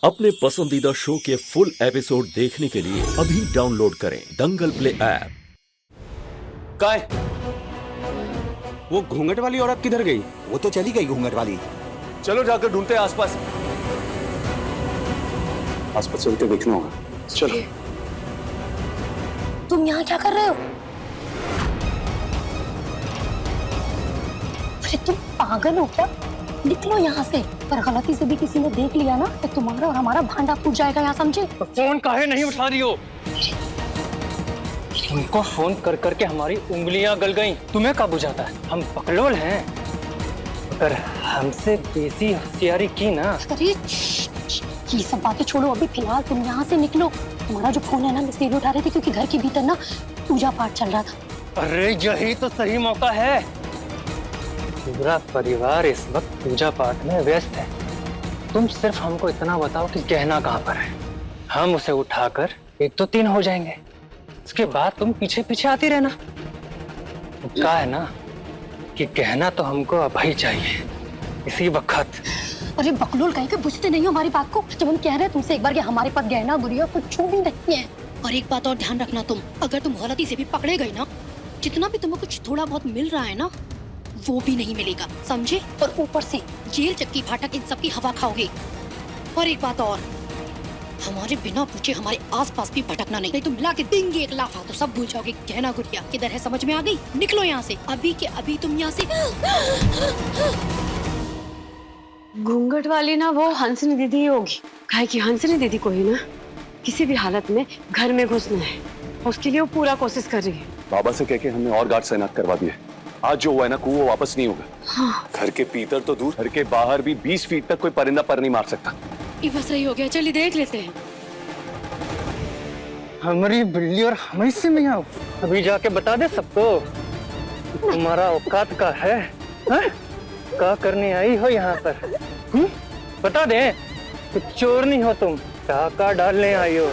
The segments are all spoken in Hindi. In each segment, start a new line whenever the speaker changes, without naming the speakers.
अपने पसंदीदा शो के फुल एपिसोड देखने के लिए अभी डाउनलोड करें दंगल प्ले ऐप।
काय वो घूंघट वाली औरत किधर गई?
वो तो चली गई घूंघट वाली।
चलो जाकर ढूंढते हैं आसपास। आसपास चल के देखना होगा। चलो।
तुम यहाँ क्या कर रहे हो? अरे तुम पागल हो क्या? निकलो यहाँ से। पर गलती से भी किसी ने देख लिया ना तो तुम्हारा और हमारा भांडा फूट जाएगा, यहाँ समझे?
तो फोन काहे नहीं उठा रही हो? तुमको फोन कर करके हमारी उंगलियां गल गईं। तुम्हें क्या बुझाता है? हम पकड़ोल हैं। अगर हमसे बेसी होशियारी की ना।
अरे ये सब बातें छोड़ो, अभी फिलहाल तुम यहाँ से निकलो। तुम्हारा जो फोन है ना, मैं इसलिए उठा रही थी क्योंकि घर के भीतर ना पूजा पाठ चल रहा था।
अरे यही तो सही मौका है। पूरा परिवार इस वक्त पूजा पाठ में व्यस्त है। तुम सिर्फ हमको इतना बताओ कि गहना कहाँ पर है, हम उसे उठाकर 1 2 3 हो जाएंगे। उसके बाद तुम पीछे पीछे आती रहना। क्या है ना कि गहना तो हमको अब ही चाहिए, इसी वक्त।
अरे बकलोल कहीं के बुझते नहीं हो हमारी बात को। जब हम कह रहे हैं तुमसे एक बार कि हमारे पास गहना गुड़िया कुछ भी नहीं है। और एक बात और ध्यान रखना, तुम अगर तुम गलती से भी पकड़े गए ना, जितना भी तुम्हें कुछ थोड़ा बहुत मिल रहा है ना, वो भी नहीं मिलेगा, समझे? और ऊपर से जेल चक्की फाटक इन सब की हवा खाओगे। और एक बात और, हमारे बिना पूछे हमारे आसपास भी भटकना नहीं तो मिला के देंगे एक लाफा तो सब भूल जाओगे। गहना गुड़िया किधर है समझ में आ गई? निकलो यहाँ से अभी के अभी। तुम यहाँ से
घूंघट वाली ना वो हंसनी दीदी ही होगी। काहे कि हंसनी दीदी को ही ना किसी भी हालत में घर में घुसना है, उसके लिए वो पूरा कोशिश कर रही है।
बाबा से कह के हमने और गार्ड तैनात करवा दिए। आज जो हुआ है ना वो वापस नहीं होगा।
हाँ।
घर के भीतर तो दूर, घर के बाहर भी 20 फीट तक कोई परिंदा पर नहीं मार सकता।
ये बस सही हो गया, चलिए देख लेते हैं।
हमारी बिल्ली और हमारी से नहीं आओ। अभी जाके बता दे सबको तुम्हारा औकात का है, हैं? क्या करने आई हो यहाँ पर? बता दे, तो चोर नहीं हो तुम, टाका डालने आई हो।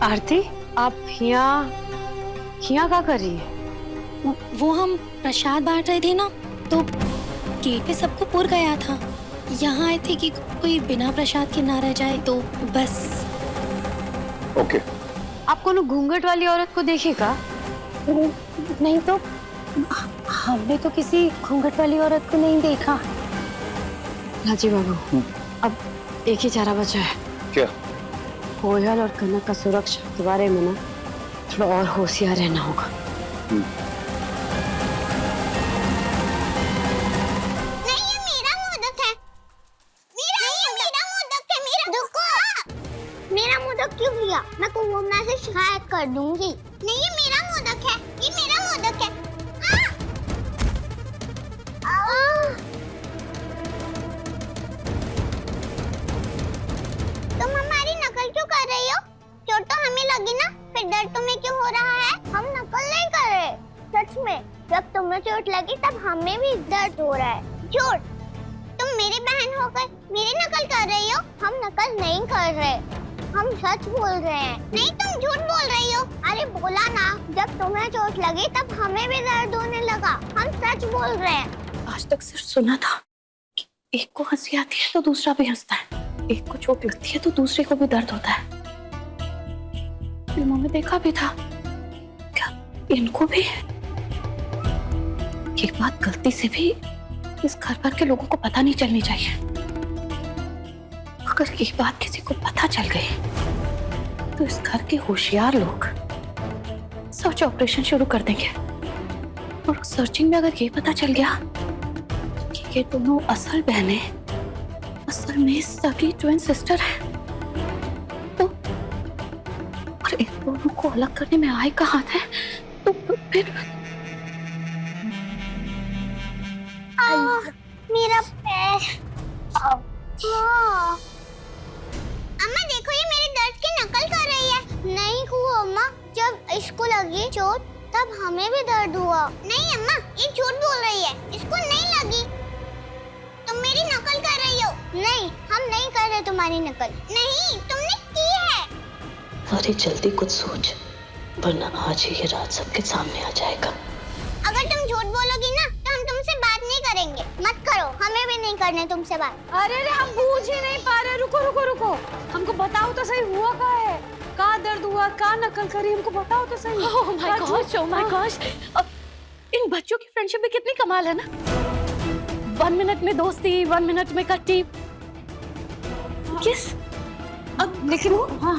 आरती, आप यहाँ क्या कर रही है?
वो हम प्रसाद बांट रहे थे ना, तो गेट पे सबको पुर गया था। यहाँ आए थे कि कोई बिना प्रसाद के ना रह जाए, तो बस।
ओके।
आप कोनो घूंघट वाली औरत को देखेगा?
नहीं तो हमने तो किसी घूंघट वाली औरत को नहीं देखा।
लाजी बाबू, अब एक ही चारा बचा है।
क्या?
कोयल और कनक का सुरक्षा के बारे में ना थोड़ा और होशियार रहना होगा।
नहीं, ये मेरा मोदक है। मेरा मोदक है। मेरा रुको। मेरा मोदक क्यों लिया? मैं कुंभकर्ण से शिकायत कर दूंगी। नहीं, ये मेरा मोदक है। ये मेरा मोदक है। तुम हमारी नकल क्यों कर रही हो? चोट तो हमें लगी ना, फिर दर्द तुम्हें क्यों हो रहा है? हम नकल नहीं कर रहे, सच में। जब तुम्हें चोट लगी तब हमें भी दर्द हो रहा है। झूठ। तुम मेरी बहन होकर मेरी नकल कर रही हो। हम नकल नहीं कर रहे, हम सच बोल रहे हैं। नहीं, तुम झूठ बोल रही हो। अरे बोला ना, जब तुम्हें चोट लगी तब हमें भी दर्द होने लगा। हम सच बोल रहे हैं।
आज तक सिर्फ सुना था कि एक को हंसी आती है तो दूसरा भी हंसता है, एक को चोट लगती है तो दूसरे को भी दर्द होता है। फिल्मों में देखा भी था, क्या इनको भी? ये बात गलती से भी इस घर भर के लोगों को पता नहीं चलनी चाहिए। अगर ये बात किसी को पता चल गई तो इस घर के होशियार लोग सर्च ऑपरेशन शुरू कर देंगे। और सर्चिंग में अगर ये पता चल गया कि ये दोनों असल बहनें असल में सगी ट्विन सिस्टर है, तो और इन दोनों को अलग करने में आए का हाथ है, तो फिर
मेरा पैर। अम्मा देखो, ये मेरे दर्द की नकल कर रही है। नहीं इसको लगी चोट तब हमें भी दर्द हुआ। नहीं अम्मा, ये झूठ बोल रही है, इसको नहीं लगी। तुम मेरी नकल कर रही हो। नहीं, हम नहीं कर रहे तुम्हारी नकल। नहीं, तुमने की है।
अरे जल्दी कुछ सोच, वरना आज ही ये रात सबके सामने आ जाएगा।
अगर तुम झूठ बोलोगी ना तो हम तुमसे बात नहीं करेंगे। मत करो, हमें भी नहीं करने तुमसे बात।
अरे हम बूझ ही नहीं पा रहे। रुको रुको रुको, हमको बताओ तो सही, हुआ क्या है? का दर्द हुआ, का नकल करी, हमको बताओ तो सही।
Oh my gosh. इन बच्चों की फ्रेंडशिप में कितनी कमाल है ना। 1 मिनट में दोस्ती, 1 मिनट में कट्टी। किस अब लेकिन हाँ,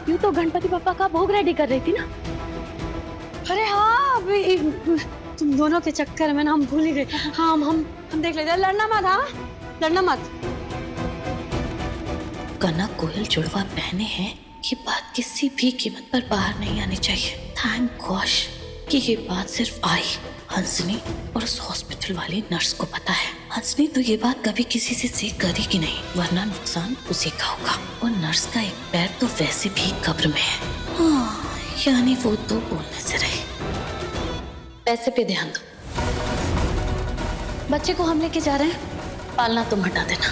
यूं तो गणपति पापा का भोग रेडी कर रही थी ना।
अरे हाँ, अभी तुम दोनों के चक्कर में ना हम भूल ही गए। हाँ हम देख लेते। लड़ना मत, हाँ लड़ना मत।
कनक कोयल जुड़वा पहने हैं, ये बात किसी भी कीमत पर बाहर नहीं आनी चाहिए। थैंक गॉश कि ये बात सिर्फ आई हंसनी और उस हॉस्पिटल वाली नर्स को पता है। हंसनी तो ये बात कभी किसी से शेयर करेगी नहीं, वरना नुकसान उसी का होगा। और नर्स का एक पैर तो वैसे भी कब्र में है। हाँ, यानी वो तो बोलने से रहे। पैसे पे ध्यान दो। बच्चे को हम लेके जा रहे हैं, पालना तुम हटा देना।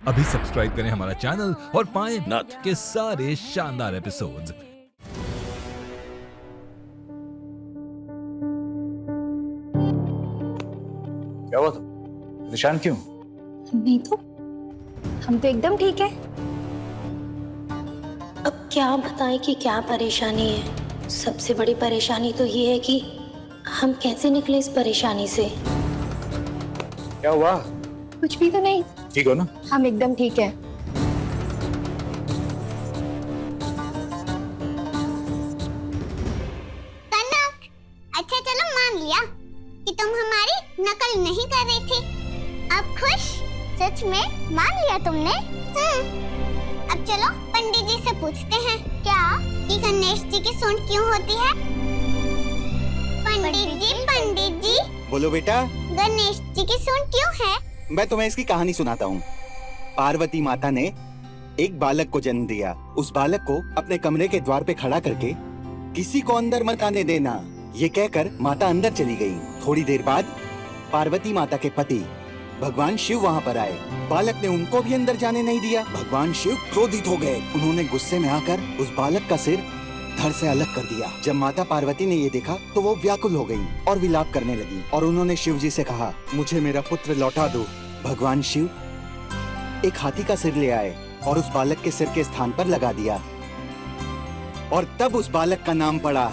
अभी सब्सक्राइब करें हमारा चैनल और पाएं
नथ
के सारे शानदार एपिसोड्स।
क्या हुआ था? परेशान क्यों?
नहीं तो हम तो एकदम ठीक है।
अब क्या बताएं कि क्या परेशानी है। सबसे बड़ी परेशानी तो ये है कि हम कैसे निकले इस परेशानी से।
क्या हुआ?
कुछ भी तो नहीं,
ठीक हो ना?
हम एकदम ठीक है।
कनक, अच्छा चलो मान लिया कि तुम हमारी नकल नहीं कर रही थी। अब खुश? सच में मान लिया तुमने? अब चलो पंडित जी से पूछते हैं क्या कि गणेश जी की सूंड क्यों होती है? पंडित जी
बोलो बेटा।
गणेश जी की सूंड क्यों है?
मैं तुम्हें इसकी कहानी सुनाता हूँ। पार्वती माता ने एक बालक को जन्म दिया। उस बालक को अपने कमरे के द्वार पे खड़ा करके किसी को अंदर मत आने देना, ये कहकर माता अंदर चली गई। थोड़ी देर बाद पार्वती माता के पति भगवान शिव वहाँ पर आए। बालक ने उनको भी अंदर जाने नहीं दिया। भगवान शिव क्रोधित हो गए। उन्होंने गुस्से में आकर उस बालक का सिर धड़ से अलग कर दिया। जब माता पार्वती ने ये देखा तो वो व्याकुल हो गई और विलाप करने लगी और उन्होंने शिव जी से कहा, मुझे मेरा पुत्र लौटा दो। भगवान शिव एक हाथी का सिर ले आए और उस बालक के सिर के स्थान पर लगा दिया और तब उस बालक का नाम पड़ा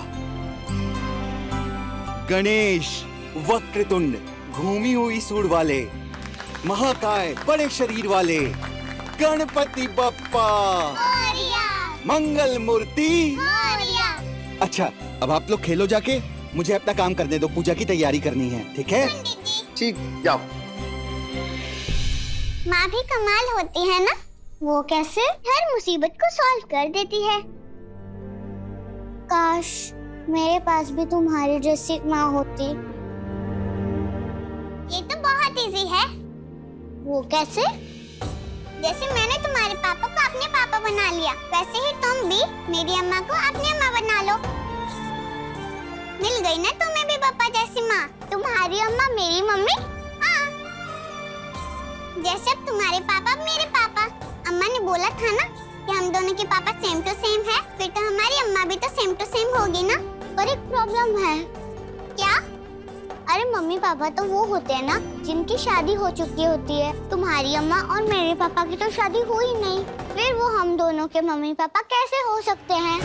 गणेश। वक्रतुंड, घूमी हुई सूंड वाले, महाकाय, बड़े शरीर वाले गणपति बप्पा, मंगल मूर्ति। अच्छा, अब आप लोग खेलो जाके, मुझे अपना काम करने दो, पूजा की तैयारी करनी है, ठीक है?
ठीक, जाओ।
माँ भी कमाल होती है ना, वो कैसे हर मुसीबत को सॉल्व कर देती है। काश मेरे पास भी तुम्हारी जैसी माँ होती। ये तो बहुत इजी है। वो कैसे? जैसे मैंने तुम्हारे पापा को अपने पापा बना लिया, वैसे ही तुम भी मेरी अम्मा को अपनी अम्मा बना लो। मिल गई ना तुम्हें भी पापा जैसी माँ। तुम्हारी अम्मा मेरी मम्मी। हाँ, जैसे अब तुम्हारे पापा मेरे पापा। अम्मा ने बोला था ना कि हम दोनों के पापा सेम टू सेम है, फिर तो हमारी अम्मा भी तो सेम टू सेम होगी ना। पर एक प्रॉब्लम है। क्या? अरे मम्मी पापा तो वो होते हैं ना जिनकी शादी हो चुकी होती है। तुम्हारी अम्मा और मेरे पापा की तो शादी हुई नहीं, फिर वो हम दोनों के मम्मी पापा कैसे हो सकते हैं?